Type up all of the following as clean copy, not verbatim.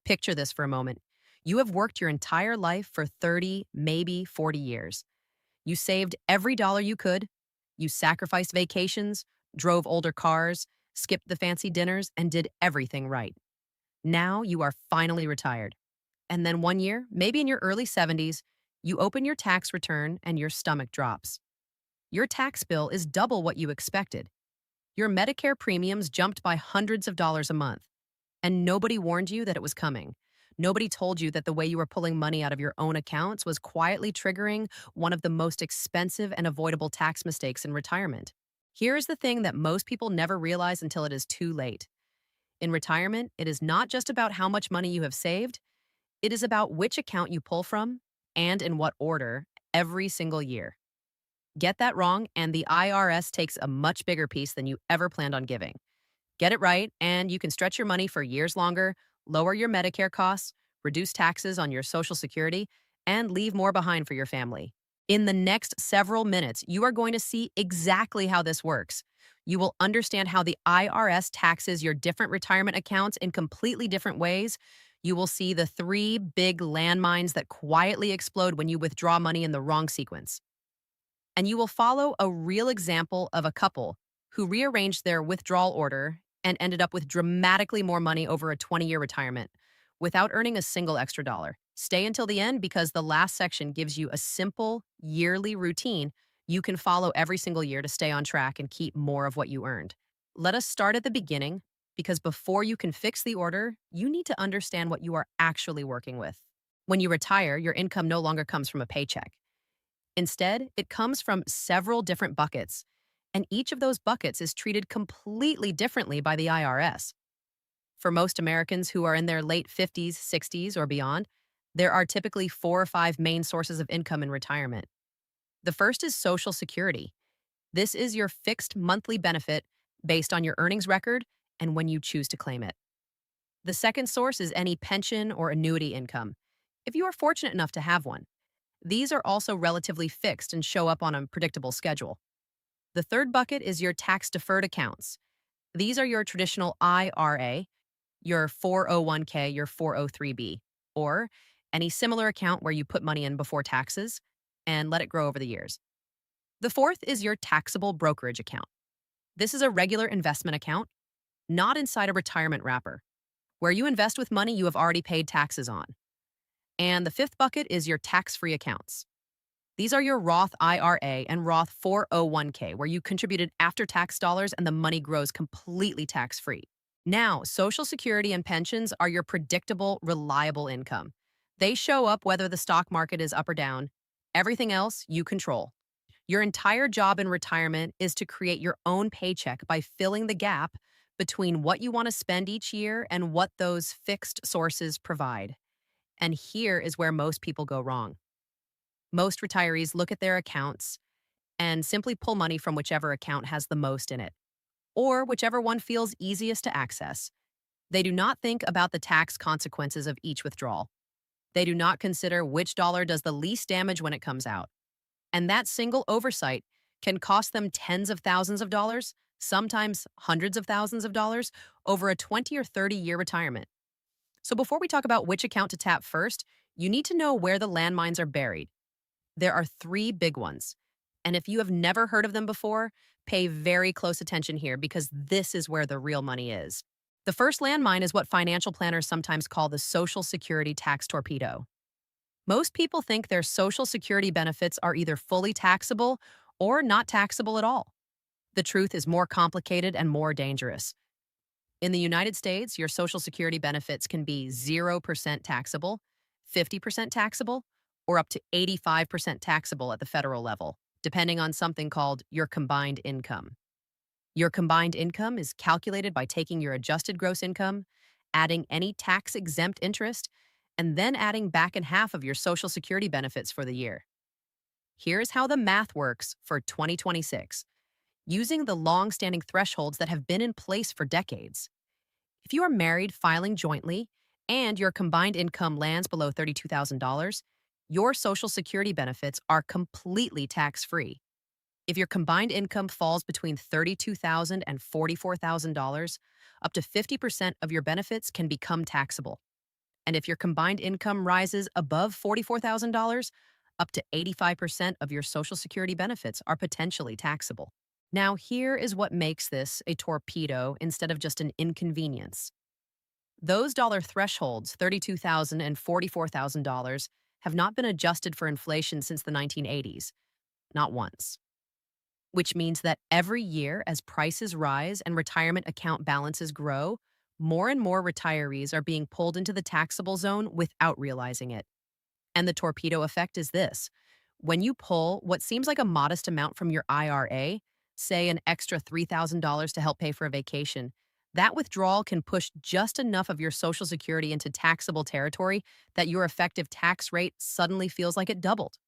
Picture this for a moment. You have worked your entire life for 30, maybe 40 years. You saved every dollar you could. You sacrificed vacations, drove older cars, skipped the fancy dinners, and did everything right. Now you are finally retired. And then one year, maybe in your early 70s, you open your tax return and your stomach drops. Your tax bill is double what you expected. Your Medicare premiums jumped by hundreds of dollars a month. And nobody warned you that it was coming. Nobody told you that the way you were pulling money out of your own accounts was quietly triggering one of the most expensive and avoidable tax mistakes in retirement. Here is the thing that most people never realize until it is too late. In retirement, it is not just about how much money you have saved, it is about which account you pull from and in what order every single year. Get that wrong, and the IRS takes a much bigger piece than you ever planned on giving. Get it right, and you can stretch your money for years longer, lower your Medicare costs, reduce taxes on your Social Security, and leave more behind for your family. In the next several minutes, you are going to see exactly how this works. You will understand how the IRS taxes your different retirement accounts in completely different ways. You will see the three big landmines that quietly explode when you withdraw money in the wrong sequence. And you will follow a real example of a couple who rearranged their withdrawal order and ended up with dramatically more money over a 20-year retirement without earning a single extra dollar. Stay until the end because the last section gives you a simple yearly routine you can follow every single year to stay on track and keep more of what you earned. Let us start at the beginning because before you can fix the order, you need to understand what you are actually working with. When you retire, your income no longer comes from a paycheck. Instead, it comes from several different buckets, and each of those buckets is treated completely differently by the IRS. For most Americans who are in their late 50s, 60s, or beyond, there are typically 4 or 5 main sources of income in retirement. The first is Social Security. This is your fixed monthly benefit based on your earnings record and when you choose to claim it. The second source is any pension or annuity income, if you are fortunate enough to have one. These are also relatively fixed and show up on a predictable schedule. The third bucket is your tax-deferred accounts. These are your traditional IRA, your 401k, your 403b, or any similar account where you put money in before taxes and let it grow over the years. The fourth is your taxable brokerage account. This is a regular investment account, not inside a retirement wrapper, where you invest with money you have already paid taxes on. And the fifth bucket is your tax-free accounts. These are your Roth IRA and Roth 401k, where you contributed after-tax dollars and the money grows completely tax-free. Now, Social Security and pensions are your predictable, reliable income. They show up whether the stock market is up or down. Everything else you control. Your entire job in retirement is to create your own paycheck by filling the gap between what you want to spend each year and what those fixed sources provide. And here is where most people go wrong. Most retirees look at their accounts and simply pull money from whichever account has the most in it, or whichever one feels easiest to access. They do not think about the tax consequences of each withdrawal. They do not consider which dollar does the least damage when it comes out. And that single oversight can cost them tens of thousands of dollars, sometimes hundreds of thousands of dollars, over a 20 or 30-year retirement. So before we talk about which account to tap first, you need to know where the landmines are buried. There are 3 big ones. And if you have never heard of them before, pay very close attention here because this is where the real money is. The first landmine is what financial planners sometimes call the Social Security tax torpedo. Most people think their Social Security benefits are either fully taxable or not taxable at all. The truth is more complicated and more dangerous. In the United States, your Social Security benefits can be 0% taxable, 50% taxable, or up to 85% taxable at the federal level, depending on something called your combined income. Your combined income is calculated by taking your adjusted gross income, adding any tax-exempt interest, and then adding back in half of your Social Security benefits for the year. Here's how the math works for 2026, using the long-standing thresholds that have been in place for decades. If you are married filing jointly and your combined income lands below $32,000, your Social Security benefits are completely tax-free. If your combined income falls between $32,000 and $44,000, up to 50% of your benefits can become taxable. And if your combined income rises above $44,000, up to 85% of your Social Security benefits are potentially taxable. Now, here is what makes this a torpedo instead of just an inconvenience. Those dollar thresholds, $32,000 and $44,000, have not been adjusted for inflation since the 1980s, not once. Which means that every year, as prices rise and retirement account balances grow, more and more retirees are being pulled into the taxable zone without realizing it. And the torpedo effect is this: when you pull what seems like a modest amount from your IRA, say an extra $3,000 to help pay for a vacation, that withdrawal can push just enough of your Social Security into taxable territory that your effective tax rate suddenly feels like it doubled.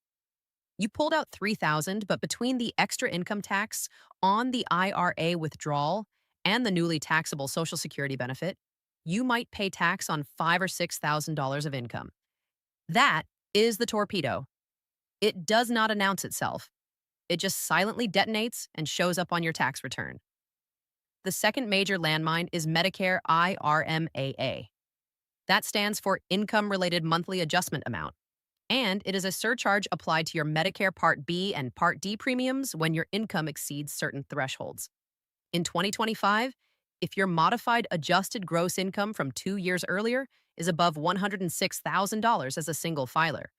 You pulled out 3,000, but between the extra income tax on the IRA withdrawal and the newly taxable Social Security benefit, you might pay tax on $5,000 or $6,000 of income. That is the torpedo. It does not announce itself. It just silently detonates and shows up on your tax return. The second major landmine is Medicare IRMAA. That stands for Income Related Monthly Adjustment Amount, and it is a surcharge applied to your Medicare Part B and Part D premiums when your income exceeds certain thresholds. In 2025, if your modified adjusted gross income from 2 years earlier is above $106,000 as a single filer,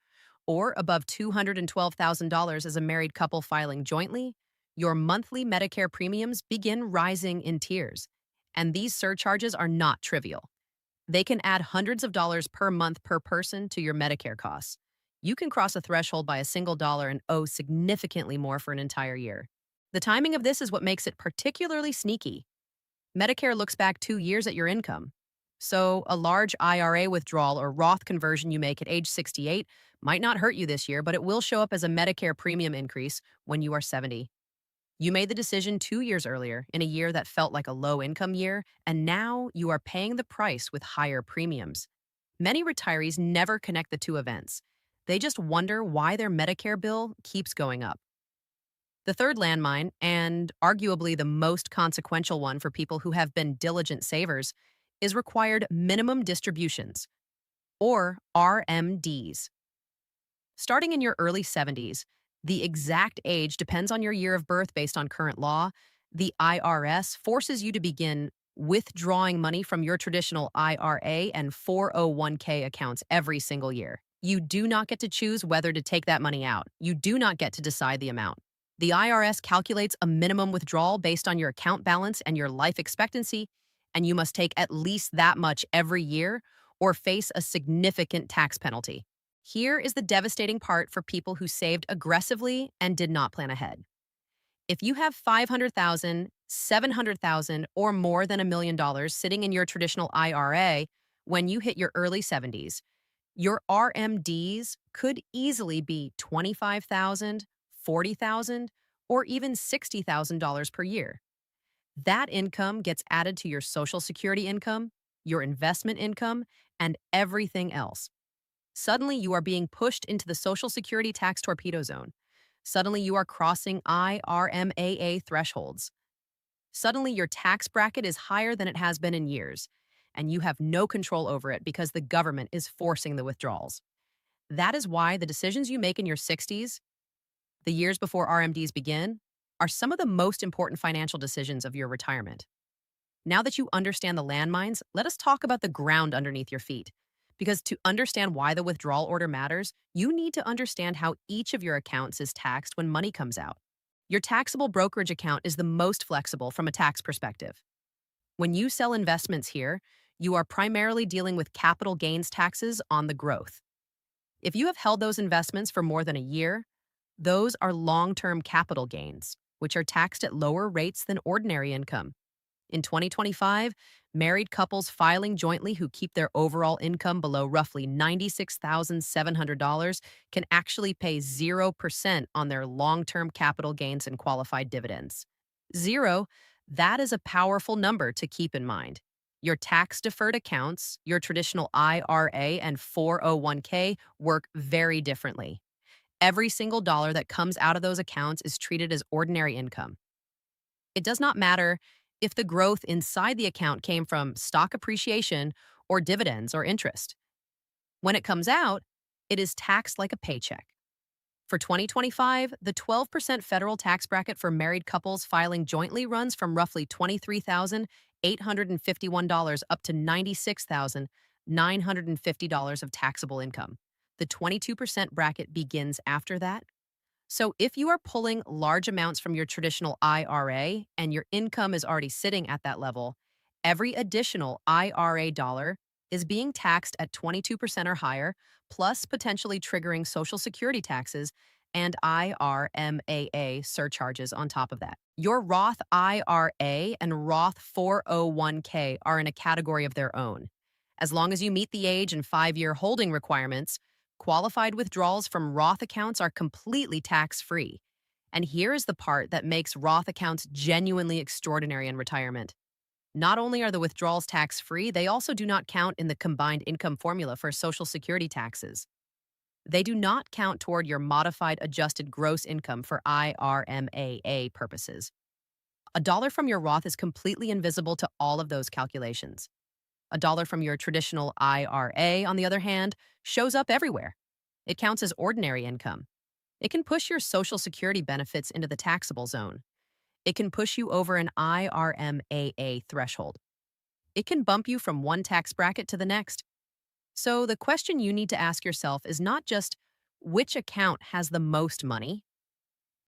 or above $212,000 as a married couple filing jointly, your monthly Medicare premiums begin rising in tiers. And these surcharges are not trivial. They can add hundreds of dollars per month per person to your Medicare costs. You can cross a threshold by a single dollar and owe significantly more for an entire year. The timing of this is what makes it particularly sneaky. Medicare looks back 2 years at your income. So, a large IRA withdrawal or Roth conversion you make at age 68 might not hurt you this year, but it will show up as a Medicare premium increase when you are 70. You made the decision 2 years earlier in a year that felt like a low income year, and now you are paying the price with higher premiums. Many retirees never connect the two events. They just wonder why their Medicare bill keeps going up. The third landmine, and arguably the most consequential one for people who have been diligent savers, is required minimum distributions, or RMDs. Starting in your early 70s, the exact age depends on your year of birth based on current law. The IRS forces you to begin withdrawing money from your traditional IRA and 401k accounts every single year. You do not get to choose whether to take that money out. You do not get to decide the amount. The IRS calculates a minimum withdrawal based on your account balance and your life expectancy, and you must take at least that much every year or face a significant tax penalty. Here is the devastating part for people who saved aggressively and did not plan ahead. If you have 500,000, 700,000, or more than $1 million sitting in your traditional IRA when you hit your early 70s, your RMDs could easily be 25,000, 40,000, or even $60,000 per year. That income gets added to your Social Security income, your investment income, and everything else. Suddenly, you are being pushed into the Social Security tax torpedo zone. Suddenly, you are crossing IRMAA thresholds. Suddenly, your tax bracket is higher than it has been in years, and you have no control over it because the government is forcing the withdrawals. That is why the decisions you make in your 60s, the years before RMDs begin, are some of the most important financial decisions of your retirement. Now that you understand the landmines, let us talk about the ground underneath your feet. Because to understand why the withdrawal order matters, you need to understand how each of your accounts is taxed when money comes out. Your taxable brokerage account is the most flexible from a tax perspective. When you sell investments here, you are primarily dealing with capital gains taxes on the growth. If you have held those investments for more than a year, those are long-term capital gains, which are taxed at lower rates than ordinary income. In 2025, married couples filing jointly who keep their overall income below roughly $96,700 can actually pay 0% on their long-term capital gains and qualified dividends. Zero, that is a powerful number to keep in mind. Your tax-deferred accounts, your traditional IRA and 401k, work very differently. Every single dollar that comes out of those accounts is treated as ordinary income. It does not matter if the growth inside the account came from stock appreciation or dividends or interest. When it comes out, it is taxed like a paycheck. For 2025, the 12% federal tax bracket for married couples filing jointly runs from roughly $23,851 up to $96,950 of taxable income. The 22% bracket begins after that. So if you are pulling large amounts from your traditional IRA and your income is already sitting at that level, every additional IRA dollar is being taxed at 22% or higher, plus potentially triggering Social Security taxes and IRMAA surcharges on top of that. Your Roth IRA and Roth 401k are in a category of their own. As long as you meet the age and 5-year holding requirements, qualified withdrawals from Roth accounts are completely tax-free. And here is the part that makes Roth accounts genuinely extraordinary in retirement. Not only are the withdrawals tax-free, they also do not count in the combined income formula for Social Security taxes. They do not count toward your modified adjusted gross income for IRMAA purposes. A dollar from your Roth is completely invisible to all of those calculations. A dollar from your traditional IRA, on the other hand, shows up everywhere. It counts as ordinary income. It can push your Social Security benefits into the taxable zone. It can push you over an IRMAA threshold. It can bump you from one tax bracket to the next. So the question you need to ask yourself is not just which account has the most money.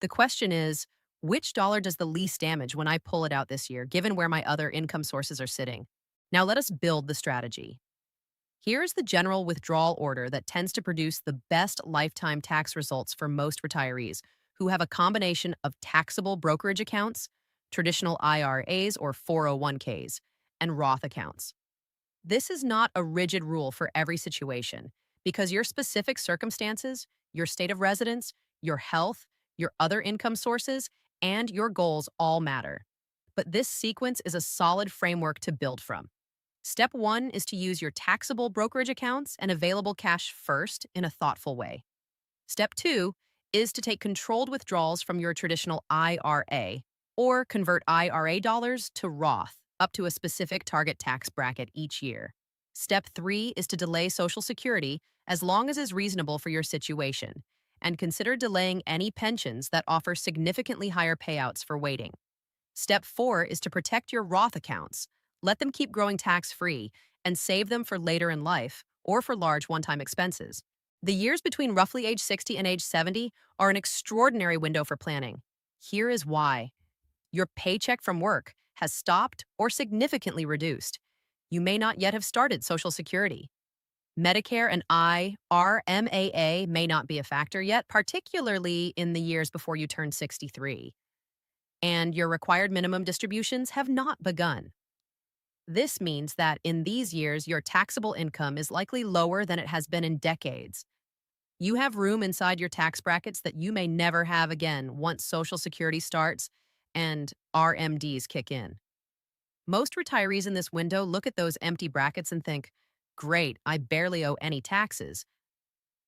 The question is, which dollar does the least damage when I pull it out this year, given where my other income sources are sitting? Now let us build the strategy. Here's the general withdrawal order that tends to produce the best lifetime tax results for most retirees who have a combination of taxable brokerage accounts, traditional IRAs or 401ks, and Roth accounts. This is not a rigid rule for every situation because your specific circumstances, your state of residence, your health, your other income sources, and your goals all matter. But this sequence is a solid framework to build from. Step 1 is to use your taxable brokerage accounts and available cash first in a thoughtful way. Step 2 is to take controlled withdrawals from your traditional IRA or convert IRA dollars to Roth up to a specific target tax bracket each year. Step 3 is to delay Social Security as long as is reasonable for your situation and consider delaying any pensions that offer significantly higher payouts for waiting. Step 4 is to protect your Roth accounts. Let them keep growing tax-free and save them for later in life or for large one-time expenses. The years between roughly age 60 and age 70 are an extraordinary window for planning. Here is why. Your paycheck from work has stopped or significantly reduced. You may not yet have started Social Security. Medicare and IRMAA may not be a factor yet, particularly in the years before you turn 63. And your required minimum distributions have not begun. This means that in these years, your taxable income is likely lower than it has been in decades. You have room inside your tax brackets that you may never have again once Social Security starts and RMDs kick in. Most retirees in this window look at those empty brackets and think, great, I barely owe any taxes.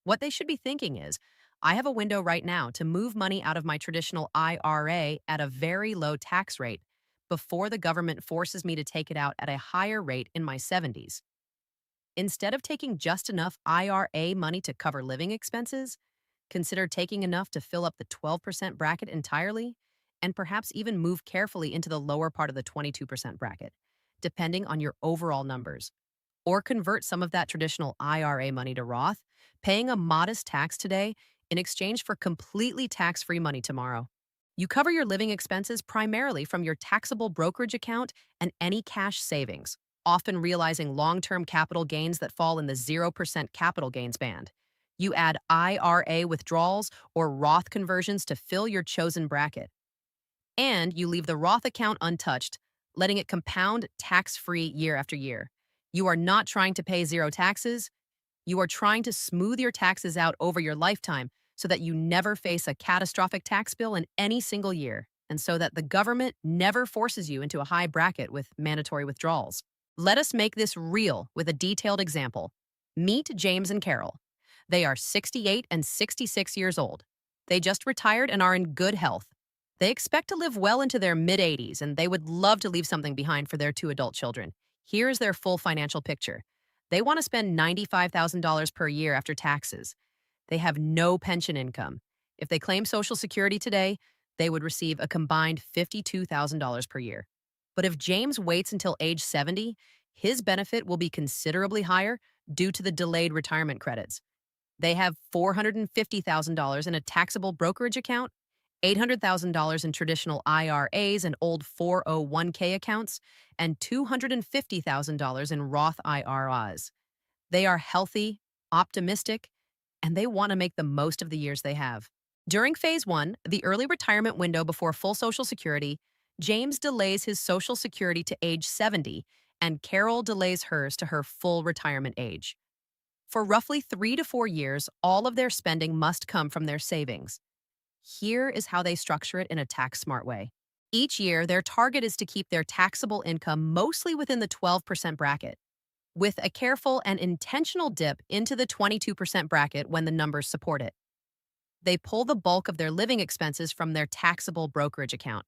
What they should be thinking is, I have a window right now to move money out of my traditional IRA at a very low tax rate before the government forces me to take it out at a higher rate in my 70s. Instead of taking just enough IRA money to cover living expenses, consider taking enough to fill up the 12% bracket entirely, and perhaps even move carefully into the lower part of the 22% bracket, depending on your overall numbers. Or convert some of that traditional IRA money to Roth, paying a modest tax today in exchange for completely tax-free money tomorrow. You cover your living expenses primarily from your taxable brokerage account and any cash savings, often realizing long-term capital gains that fall in the 0% capital gains band. You add IRA withdrawals or Roth conversions to fill your chosen bracket. And you leave the Roth account untouched, letting it compound tax-free year after year. You are not trying to pay zero taxes. You are trying to smooth your taxes out over your lifetime so that you never face a catastrophic tax bill in any single year, and so that the government never forces you into a high bracket with mandatory withdrawals. Let us make this real with a detailed example. Meet James and Carol. They are 68 and 66 years old. They just retired and are in good health. They expect to live well into their mid-80s, and they would love to leave something behind for their 2 adult children. Here's their full financial picture. They want to spend $95,000 per year after taxes. They have no pension income. If they claim Social Security today, they would receive a combined $52,000 per year. But if James waits until age 70, his benefit will be considerably higher due to the delayed retirement credits. They have $450,000 in a taxable brokerage account, $800,000 in traditional IRAs and old 401k accounts, and $250,000 in Roth IRAs. They are healthy, optimistic, and they want to make the most of the years they have. During phase one, the early retirement window before full Social Security, James delays his Social Security to age 70, and Carol delays hers to her full retirement age. For roughly 3 to 4 years, all of their spending must come from their savings. Here is how they structure it in a tax smart way. Each year, their target is to keep their taxable income mostly within the 12% bracket, with a careful and intentional dip into the 22% bracket when the numbers support it. They pull the bulk of their living expenses from their taxable brokerage account.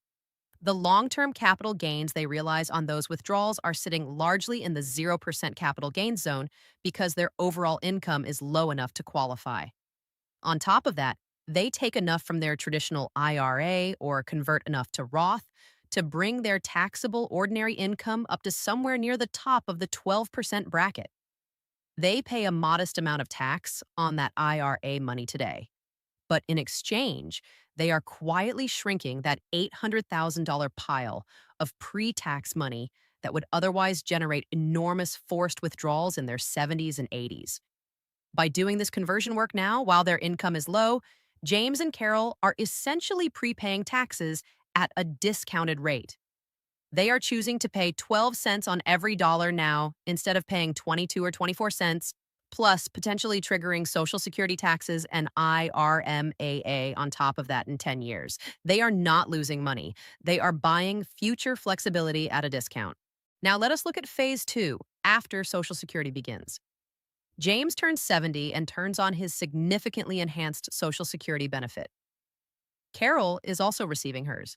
The long-term capital gains they realize on those withdrawals are sitting largely in the 0% capital gains zone because their overall income is low enough to qualify. On top of that, they take enough from their traditional IRA or convert enough to Roth to bring their taxable ordinary income up to somewhere near the top of the 12% bracket. They pay a modest amount of tax on that IRA money today. But in exchange, they are quietly shrinking that $800,000 pile of pre-tax money that would otherwise generate enormous forced withdrawals in their 70s and 80s. By doing this conversion work now, while their income is low, James and Carol are essentially prepaying taxes at a discounted rate. They are choosing to pay 12 cents on every dollar now instead of paying 22 or 24 cents, plus potentially triggering Social Security taxes and IRMAA on top of that in 10 years. They are not losing money. They are buying future flexibility at a discount. Now let us look at phase two, after Social Security begins. James turns 70 and turns on his significantly enhanced Social Security benefit. Carol is also receiving hers.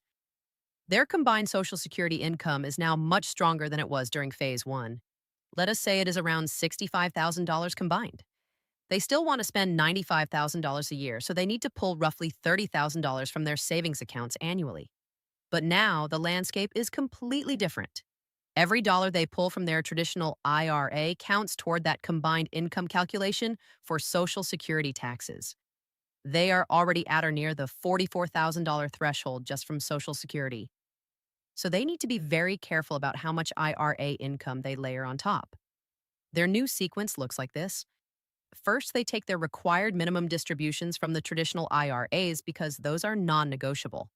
Their combined Social Security income is now much stronger than it was during phase one. Let us say it is around $65,000 combined. They still want to spend $95,000 a year, so they need to pull roughly $30,000 from their savings accounts annually. But now the landscape is completely different. Every dollar they pull from their traditional IRA counts toward that combined income calculation for Social Security taxes. They are already at or near the $44,000 threshold just from Social Security. So they need to be very careful about how much IRA income they layer on top. Their new sequence looks like this. First, they take their required minimum distributions from the traditional IRAs because those are non-negotiable.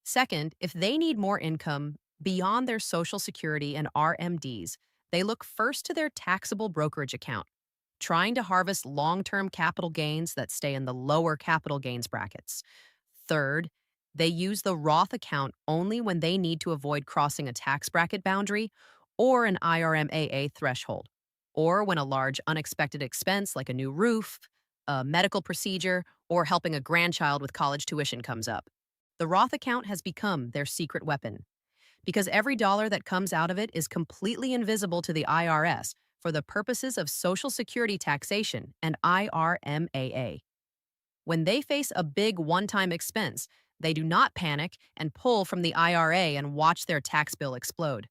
Second, if they need more income beyond their Social Security and RMDs, they look first to their taxable brokerage account, trying to harvest long-term capital gains that stay in the lower capital gains brackets. Third, they use the Roth account only when they need to avoid crossing a tax bracket boundary or an IRMAA threshold, or when a large unexpected expense like a new roof, a medical procedure, or helping a grandchild with college tuition comes up. The Roth account has become their secret weapon because every dollar that comes out of it is completely invisible to the IRS for the purposes of Social Security taxation and IRMAA. When they face a big one-time expense, they do not panic and pull from the IRA and watch their tax bill explode.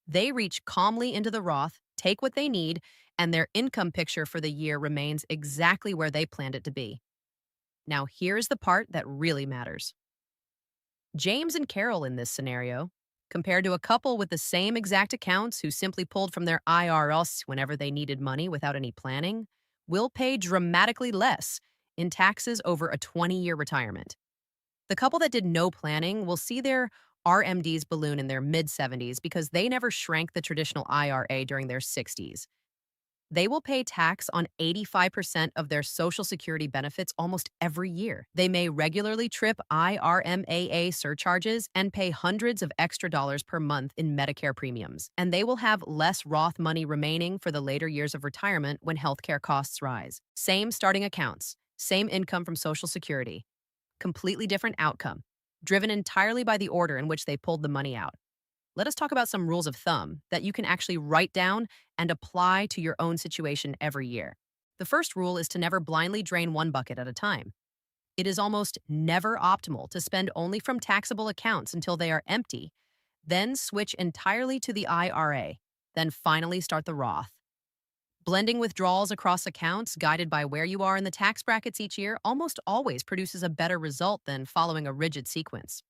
They reach calmly into the Roth, take what they need, and their income picture for the year remains exactly where they planned it to be. Now, here's the part that really matters. James and Carol in this scenario, compared to a couple with the same exact accounts who simply pulled from their IRS whenever they needed money without any planning, will pay dramatically less in taxes over a 20-year retirement. The couple that did no planning will see their RMDs balloon in their mid-70s because they never shrank the traditional IRA during their 60s. They will pay tax on 85% of their Social Security benefits almost every year. They may regularly trip IRMAA surcharges and pay hundreds of extra dollars per month in Medicare premiums. And they will have less Roth money remaining for the later years of retirement when healthcare costs rise. Same starting accounts, same income from Social Security. Completely different outcome, driven entirely by the order in which they pulled the money out. let us talk about some rules of thumb that you can actually write down and apply to your own situation every year. The first rule is to never blindly drain one bucket at a time. It is almost never optimal to spend only from taxable accounts until they are empty, then switch entirely to the IRA, then finally start the Roth. Blending withdrawals across accounts, guided by where you are in the tax brackets each year, almost always produces a better result than following a rigid sequence.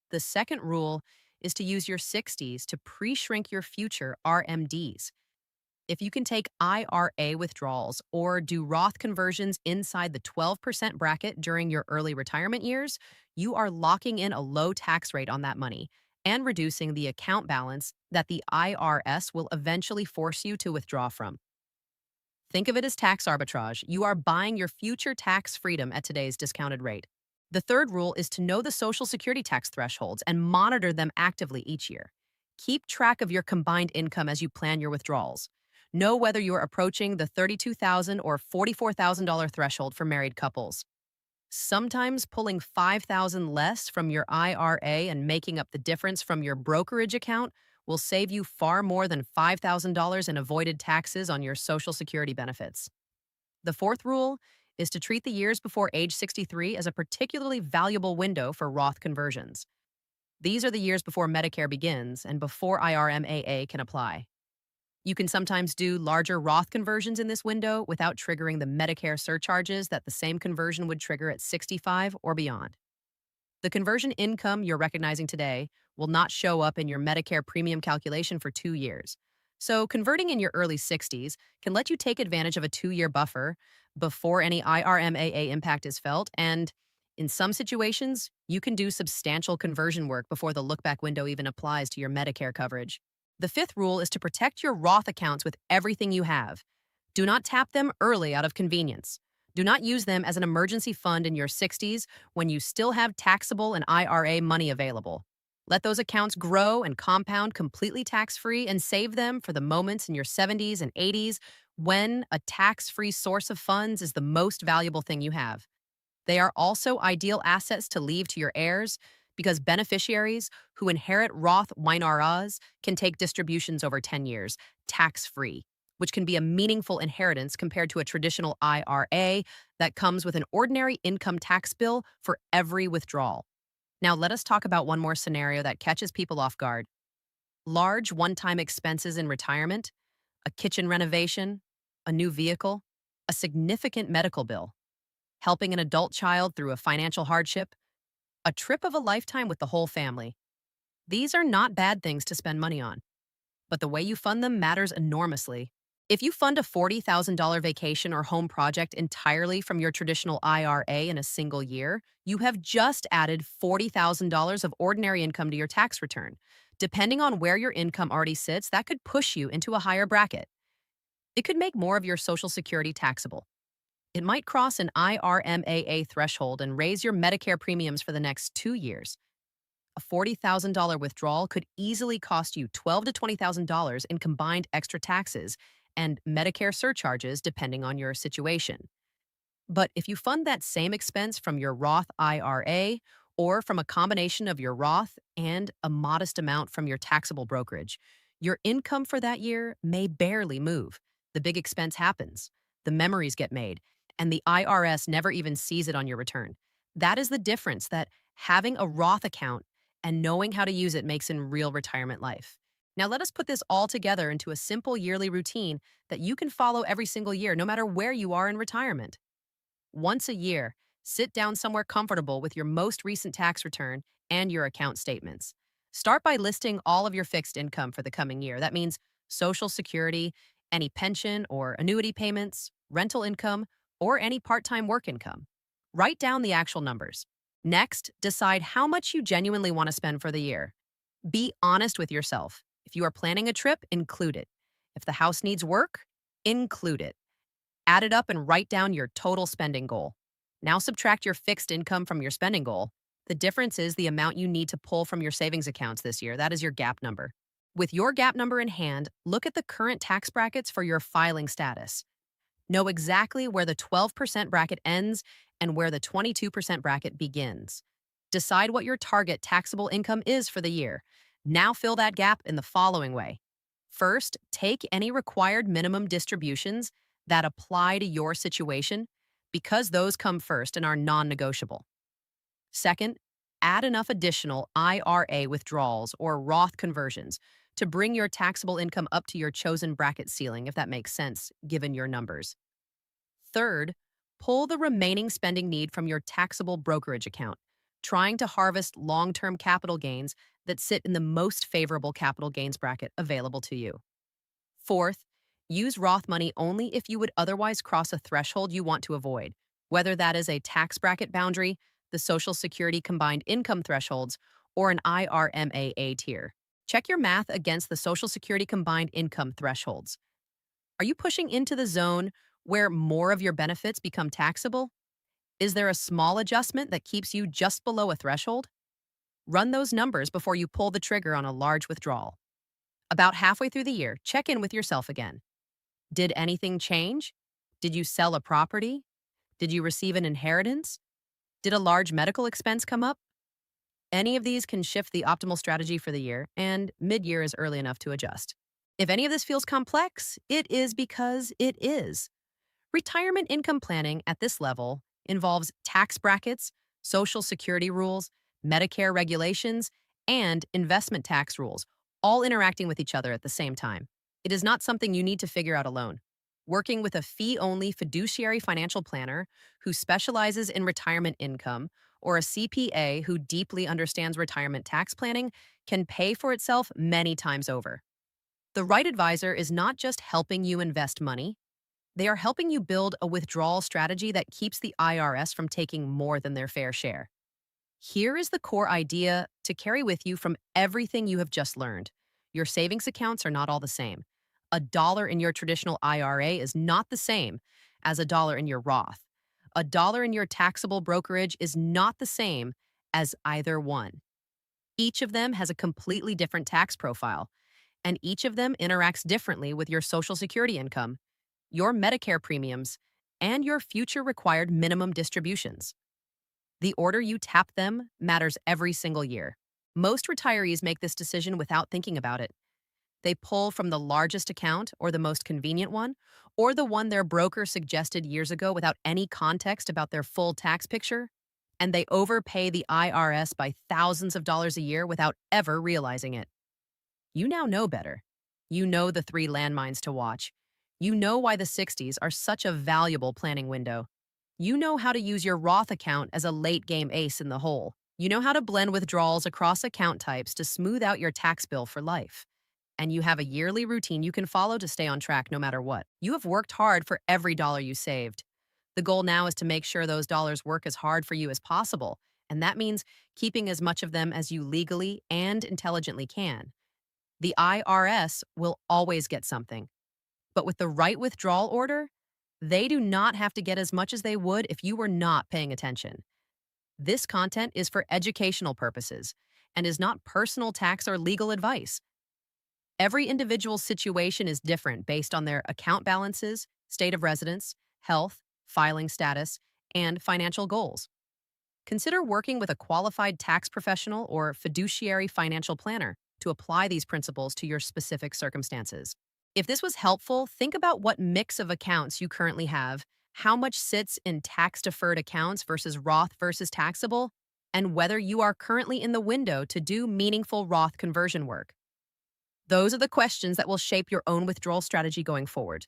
The second rule is to use your 60s to pre shrink your future RMDs. If you can take IRA withdrawals or do Roth conversions inside the 12% bracket during your early retirement years, you are locking in a low tax rate on that money and reducing the account balance that the IRS will eventually force you to withdraw from. Think of it as tax arbitrage. You are buying your future tax freedom at today's discounted rate. The third rule is to know the Social Security tax thresholds and monitor them actively each year. Keep track of your combined income as you plan your withdrawals. Know whether you are approaching the $32,000 or $44,000 threshold for married couples. Sometimes pulling $5,000 less from your IRA and making up the difference from your brokerage account will save you far more than $5,000 in avoided taxes on your Social Security benefits. The fourth rule is to treat the years before age 63 as a particularly valuable window for Roth conversions. These are the years before Medicare begins and before IRMAA can apply. You can sometimes do larger Roth conversions in this window without triggering the Medicare surcharges that the same conversion would trigger at 65 or beyond. The conversion income you're recognizing today will not show up in your Medicare premium calculation for 2 years. So, converting in your early 60s can let you take advantage of a 2-year buffer before any IRMAA impact is felt. And in some situations, you can do substantial conversion work before the look back window even applies to your Medicare coverage. The fifth rule is to protect your Roth accounts with everything you have. Do not tap them early out of convenience. Do not use them as an emergency fund in your 60s when you still have taxable and IRA money available. Let those accounts grow and compound completely tax-free and save them for the moments in your 70s and 80s when a tax-free source of funds is the most valuable thing you have. They are also ideal assets to leave to your heirs because beneficiaries who inherit Roth IRAs can take distributions over 10 years, tax-free, which can be a meaningful inheritance compared to a traditional IRA that comes with an ordinary income tax bill for every withdrawal. Now, let us talk about one more scenario that catches people off guard. Large one-time expenses in retirement, a kitchen renovation, a new vehicle, a significant medical bill, helping an adult child through a financial hardship, a trip of a lifetime with the whole family. These are not bad things to spend money on, but the way you fund them matters enormously. If you fund a $40,000 vacation or home project entirely from your traditional IRA in a single year, you have just added $40,000 of ordinary income to your tax return. Depending on where your income already sits, that could push you into a higher bracket. It could make more of your Social Security taxable. It might cross an IRMAA threshold and raise your Medicare premiums for the next 2 years. A $40,000 withdrawal could easily cost you $12,000 to $20,000 in combined extra taxes and Medicare surcharges depending on your situation. But if you fund that same expense from your Roth IRA or from a combination of your Roth and a modest amount from your taxable brokerage, your income for that year may barely move. The big expense happens, the memories get made, and the IRS never even sees it on your return. That is the difference that having a Roth account and knowing how to use it makes in real retirement life. Now, let us put this all together into a simple yearly routine that you can follow every single year, no matter where you are in retirement. Once a year, sit down somewhere comfortable with your most recent tax return and your account statements. Start by listing all of your fixed income for the coming year. That means Social Security, any pension or annuity payments, rental income, or any part-time work income. Write down the actual numbers. Next, decide how much you genuinely want to spend for the year. Be honest with yourself. If you are planning a trip, include it. If the house needs work, include it. Add it up and write down your total spending goal. Now subtract your fixed income from your spending goal. The difference is the amount you need to pull from your savings accounts this year. That is your gap number. With your gap number in hand, look at the current tax brackets for your filing status. Know exactly where the 12% bracket ends and where the 22% bracket begins. Decide what your target taxable income is for the year. Now fill that gap in the following way. First, take any required minimum distributions that apply to your situation because those come first and are non-negotiable. Second, add enough additional IRA withdrawals or Roth conversions to bring your taxable income up to your chosen bracket ceiling, if that makes sense, given your numbers. Third, pull the remaining spending need from your taxable brokerage account, trying to harvest long term capital gains that sit in the most favorable capital gains bracket available to you. Fourth, use Roth money only if you would otherwise cross a threshold you want to avoid, whether that is a tax bracket boundary, the Social Security combined income thresholds, or an IRMAA tier. Check your math against the Social Security combined income thresholds. Are you pushing into the zone where more of your benefits become taxable? Is there a small adjustment that keeps you just below a threshold? Run those numbers before you pull the trigger on a large withdrawal. About halfway through the year, check in with yourself again. Did anything change? Did you sell a property? Did you receive an inheritance? Did a large medical expense come up? Any of these can shift the optimal strategy for the year, and mid-year is early enough to adjust. If any of this feels complex, it is because it is. Retirement income planning at this level involves tax brackets, Social Security rules, Medicare regulations, and investment tax rules, all interacting with each other at the same time. It is not something you need to figure out alone. Working with a fee-only fiduciary financial planner who specializes in retirement income or a CPA who deeply understands retirement tax planning can pay for itself many times over. The right advisor is not just helping you invest money, they are helping you build a withdrawal strategy that keeps the IRS from taking more than their fair share. Here is the core idea to carry with you from everything you have just learned. Your savings accounts are not all the same. A dollar in your traditional IRA is not the same as a dollar in your Roth. A dollar in your taxable brokerage is not the same as either one. Each of them has a completely different tax profile, and each of them interacts differently with your Social Security income, your Medicare premiums, and your future required minimum distributions. The order you tap them matters every single year. Most retirees make this decision without thinking about it. They pull from the largest account or the most convenient one, or the one their broker suggested years ago without any context about their full tax picture, and they overpay the IRS by thousands of dollars a year without ever realizing it. You now know better. You know the 3 landmines to watch. You know why the 60s are such a valuable planning window. You know how to use your Roth account as a late-game ace in the hole. You know how to blend withdrawals across account types to smooth out your tax bill for life. And you have a yearly routine you can follow to stay on track no matter what. You have worked hard for every dollar you saved. The goal now is to make sure those dollars work as hard for you as possible, and that means keeping as much of them as you legally and intelligently can. The IRS will always get something. But with the right withdrawal order, they do not have to get as much as they would if you were not paying attention. This content is for educational purposes and is not personal tax or legal advice. Every individual's situation is different based on their account balances, state of residence, health, filing status, and financial goals. Consider working with a qualified tax professional or fiduciary financial planner to apply these principles to your specific circumstances. If this was helpful, think about what mix of accounts you currently have, how much sits in tax-deferred accounts versus Roth versus taxable, and whether you are currently in the window to do meaningful Roth conversion work. Those are the questions that will shape your own withdrawal strategy going forward.